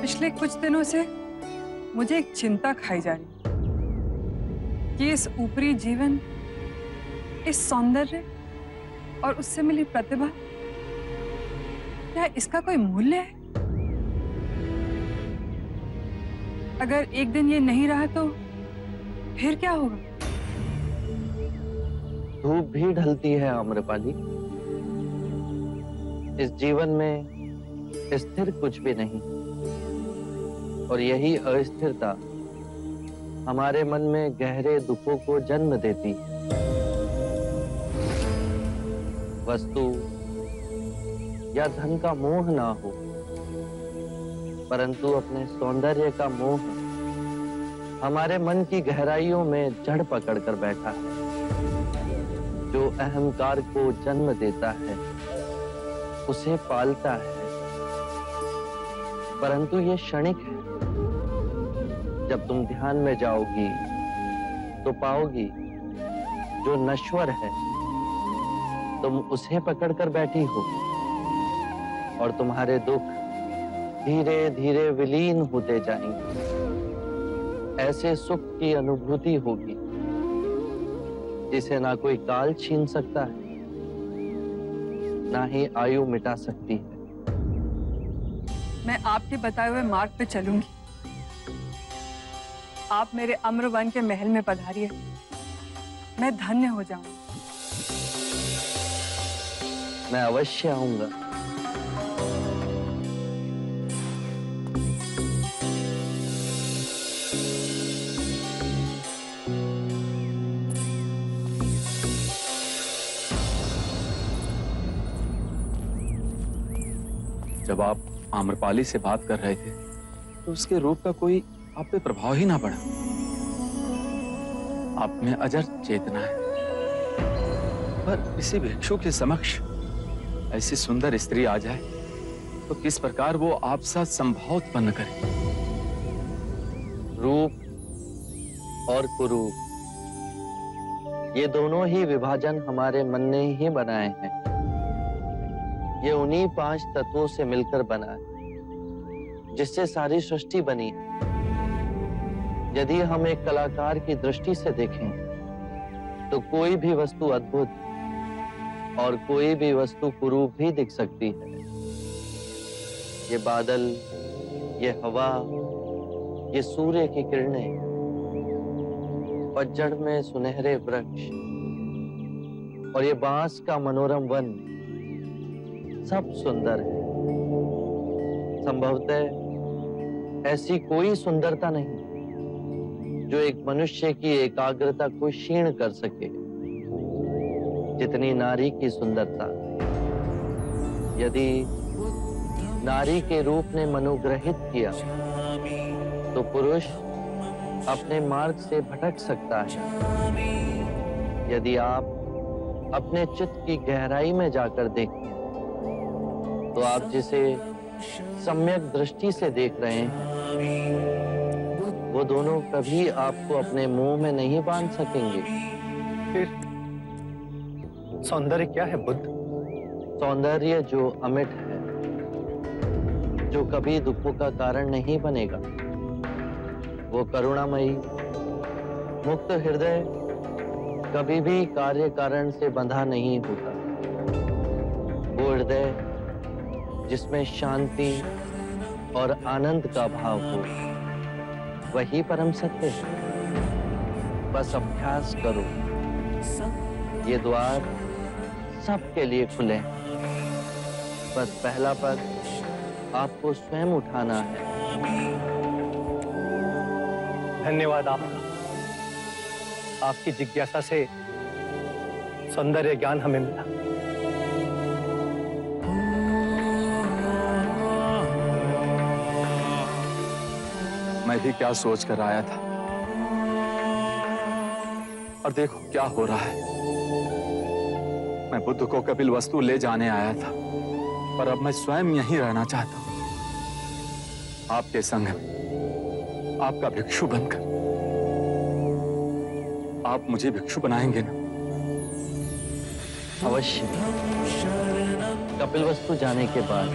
पिछले कुछ दिनों से मुझे एक चिंता खाई जा रही कि इस ऊपरी जीवन, इस सौंदर्य और उससे मिली प्रतिभा, क्या इसका कोई मूल्य है? अगर एक दिन ये नहीं रहा तो फिर क्या होगा? धूप भी ढलती है आम्रपाली। इस जीवन में स्थिर कुछ भी नहीं, और यही अस्थिरता हमारे मन में गहरे दुखों को जन्म देती है। वस्तु या धन का मोह ना हो, परंतु अपने सौंदर्य का मोह हमारे मन की गहराइयों में जड़ पकड़कर बैठा है, जो अहंकार को जन्म देता है, उसे पालता है। परंतु ये क्षणिक है। जब तुम ध्यान में जाओगी तो पाओगी जो नश्वर है, तुम उसे पकड़कर बैठी हो और तुम्हारे दुख धीरे धीरे विलीन होते जाएंगे। ऐसे सुख की अनुभूति होगी जिसे ना कोई काल छीन सकता है, ना ही आयु मिटा सकती है। मैं आपके बताए हुए मार्ग पे चलूंगी। आप मेरे अम्रवन के महल में पधारिए, मैं धन्य हो जाऊंगी। मैं अवश्य आऊंगा। जब आप आम्रपाली से बात कर रहे थे तो उसके रूप का कोई आप पे प्रभाव ही ना पड़ा। आप में अजर चेतना है, पर किसी भिक्षु के समक्ष ऐसी सुंदर स्त्री आ जाए तो किस प्रकार वो आप साथ संभाव उत्पन्न करे। रूप और कुरूप, ये दोनों ही विभाजन हमारे मन ने ही बनाए हैं। ये उन्हीं 5 तत्वों से मिलकर बना है जिससे सारी सृष्टि बनी है। यदि हम एक कलाकार की दृष्टि से देखें तो कोई भी वस्तु अद्भुत और कोई भी वस्तु कुरूप भी दिख सकती है। ये बादल, ये हवा, ये सूर्य की किरणें, पतझड़ में सुनहरे वृक्ष और ये बांस का मनोरम वन, सब सुंदर है। संभवतः ऐसी कोई सुंदरता नहीं जो एक मनुष्य की एकाग्रता को क्षीण कर सके, जितनी नारी की सुंदरता। यदि नारी के रूप ने मनुग्रहित किया तो पुरुष अपने मार्ग से भटक सकता है। यदि आप अपने चित्त की गहराई में जाकर देखें तो आप जिसे सम्यक दृष्टि से देख रहे हैं, वो दोनों कभी आपको अपने मुंह में नहीं बांध सकेंगे। फिर सौंदर्य क्या है बुद्ध? सौंदर्य जो अमिट है, जो कभी दुखों का कारण नहीं बनेगा, वो करुणामयी मुक्त हृदय कभी भी कार्य कारण से बंधा नहीं होता। वो हृदय जिसमें शांति और आनंद का भाव हो, वही परम सत्य है। बस अभ्यास करो, ये द्वार सबके लिए खुले हैं। बस पहला पग आपको स्वयं उठाना है। धन्यवाद आपका। आपकी जिज्ञासा से सौंदर्य ज्ञान हमें मिला। मैं भी क्या सोच कर आया था, और देखो क्या हो रहा है। मैं बुद्ध को कपिल वस्तु ले जाने आया था, पर अब मैं स्वयं यहीं रहना चाहता हूं, आपके संग में, आपका भिक्षु बनकर। आप मुझे भिक्षु बनाएंगे ना? अवश्य। कपिल वस्तु जाने के बाद